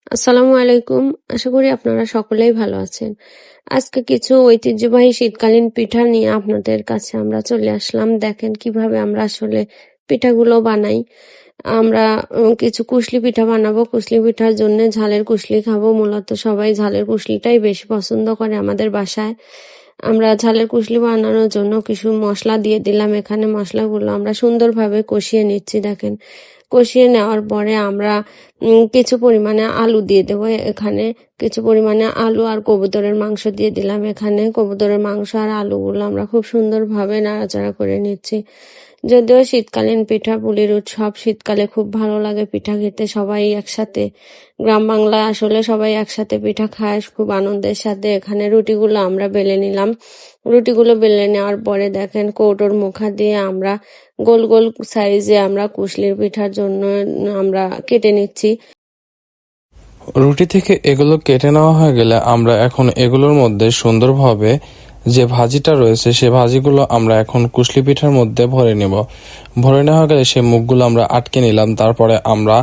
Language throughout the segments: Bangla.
আসসালামু আলাইকুম। আশা করি আপনারা সকলেই ভালো আছেন। আজকে কিছু ঐতিহ্যবাহী শীতকালীন পিঠা নিয়ে আপনাদের কাছে আমরা চলে আসলাম। দেখেন কিভাবে আমরা আসলে পিঠাগুলো বানাই। আমরা কিছু কুশলি পিঠা বানাবো। কুশলি পিঠার জন্য ঝালের কুশলি খাবো। মূলত সবাই ঝালের কুশলিটাই বেশি পছন্দ করে আমাদের বাসায়। আমরা ঝালের কুশলি বানানোর জন্য কিছু মশলা দিয়ে দিলাম। এখানে মশলাগুলো আমরা সুন্দরভাবে কষিয়ে নিচ্ছি। দেখেন কষিয়ে নেওয়ার পরে আমরা কিছু পরিমাণে আলু দিয়ে দেবো। এখানে কিছু পরিমাণে আলু আর কবুতরের মাংস দিয়ে দিলাম। এখানে কবুতরের মাংস আর আলুগুলো আমরা খুব সুন্দরভাবে নাড়াচাড়া করে নিচ্ছি। যদিও শীতকালীন পিঠা পুলির উৎসব, শীতকালে খুব ভালো লাগে পিঠা খেতে সবাই একসাথে। গ্রাম বাংলায় আসলে সবাই একসাথে পিঠা খায় খুব আনন্দের সাথে। এখানে রুটিগুলো আমরা বেলে নিলাম। রুটিগুলো বেলে নেওয়ার পরে দেখেন কৌটোর মুখা দিয়ে আমরা গোল গোল সাইজে আমরা কুশলির পিঠার জন্য আমরা কেটে নিচ্ছি। রুটি থেকে এগুলো কেটে নেওয়া হয়ে গেলে আমরা এখন এগুলোর মধ্যে সুন্দরভাবে যে ভাজিটা রয়েছে সে ভাজিগুলো আমরা এখন কুশলি পিঠার মধ্যে ভরে নেব। ভরে নেওয়া গেলে সেই মুখগুলো আমরা আটকে নিলাম। তারপরে আমরা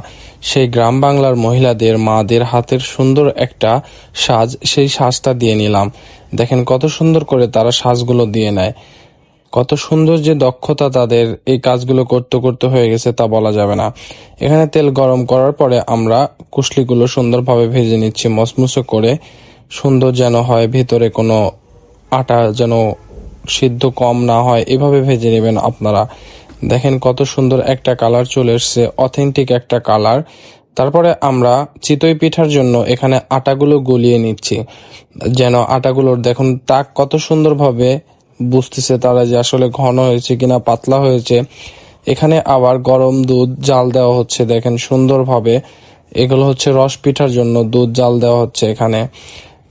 সেই গ্রাম বাংলার মহিলাদের মাদের হাতের সুন্দর একটা সাজ, সেই সাজটা দিয়ে নিলাম। দেখেন কত সুন্দর করে তারা সাজগুলো দিয়ে নেয়। কত সুন্দর যে দক্ষতা তাদের এই কাজগুলো করতে করতে হয়ে গেছে তা বলা যাবে না। এখানে তেল গরম করার পরে আমরা কুশলিগুলো সুন্দরভাবে ভেজে নিচ্ছি মচমুচে করে, সুন্দর যেন হয়, ভেতরে কোনো আটা যেন সিদ্ধ কম না হয়, এভাবে ভেজে নেবেন আপনারা। দেখেন কত সুন্দর একটা কালার চলে এসছে, অথেন্টিক একটা কালার। তারপরে আমরা চিতই পিঠার জন্য এখানে আটাগুলো গলিয়ে নিচ্ছি, যেন আটাগুলোর দেখুন তাক কত সুন্দরভাবে বুঝতেছে তারা যে আসলে ঘন হয়েছে কিনা পাতলা হয়েছে। এখানে আবার গরম দুধ জাল দেওয়া হচ্ছে, দেখেন সুন্দরভাবে। এগুলো হচ্ছে রস পিঠার জন্য দুধ জাল দেওয়া হচ্ছে এখানে।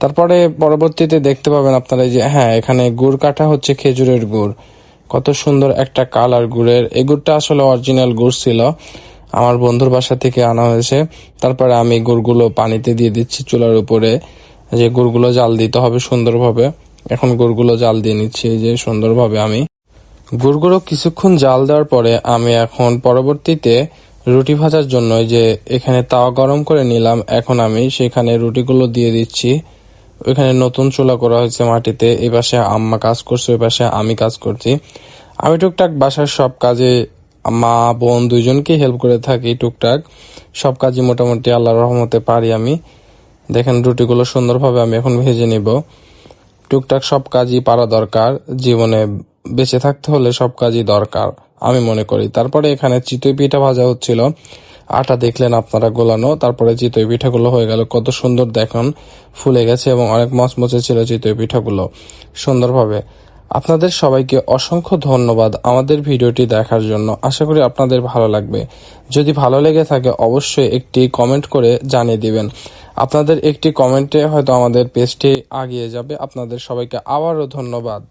তারপরে পরবর্তীতে দেখতে পাবেন আপনারা যে হ্যাঁ, এখানে গুড় কাটা হচ্ছে, খেজুরের গুড়। কত সুন্দর একটা কালার গুড়ের। এই গুড়টা আসলে অরিজিনাল গুড় ছিল, আমার বন্ধুর বাসা থেকে আনা হয়েছে। তারপরে আমি গুড়গুলো পানিতে দিয়ে দিচ্ছি চুলার উপরে, যে গুড়গুলো জাল দিতে হবে সুন্দরভাবে। এখন গুড়গুলো জাল দিয়ে নিচ্ছি এই যে সুন্দরভাবে। আমি গুড়গুলো কিছুক্ষণ জাল দেওয়ার পরে আমি এখন পরবর্তীতে রুটি ভাজার জন্য যে এখানে তাওয়া গরম করে নিলাম, এখন আমি সেখানে রুটিগুলো দিয়ে দিচ্ছি। ওইখানে নতুন চুলা করা হয়েছে মাটিতে, এই পাশে আম্মা কাজ করছে, ওই পাশে আমি কাজ করছি। আমি টুকটাক বাসার সব কাজে মা বোন দুইজনকে হেল্প করে থাকি। টুকটাক সব কাজই মোটামুটি আল্লাহর রহমতে পারি আমি। দেখেন রুটিগুলো সুন্দরভাবে আমি এখন ভেজে নিব। টুকটাক সব কাজই পারা দরকার, জীবনে বেঁচে থাকতে হলে সব কাজই দরকার আমি মনে করি। তারপরে এখানে চিতই পিঠা ভাজা হচ্ছিল, আটা দেখলেন আপনারা গোলানো। তারপরে চিতই পিঠাগুলো হয়ে গেল, কত সুন্দর দেখুন ফুলে গেছে এবং অনেক মচমচে ছিল চিতই পিঠাগুলো সুন্দরভাবে। আপনাদের সবাইকে অসংখ্য ধন্যবাদ আমাদের ভিডিওটি দেখার জন্য। আশা করি আপনাদের ভালো লাগবে। যদি ভালো লেগে থাকে অবশ্যই একটি কমেন্ট করে জানিয়ে দিবেন। আপনাদের একটি কমেন্টে হয়তো আমাদের পেজটি এগিয়ে যাবে। আপনাদের সবাইকে আবারও ধন্যবাদ।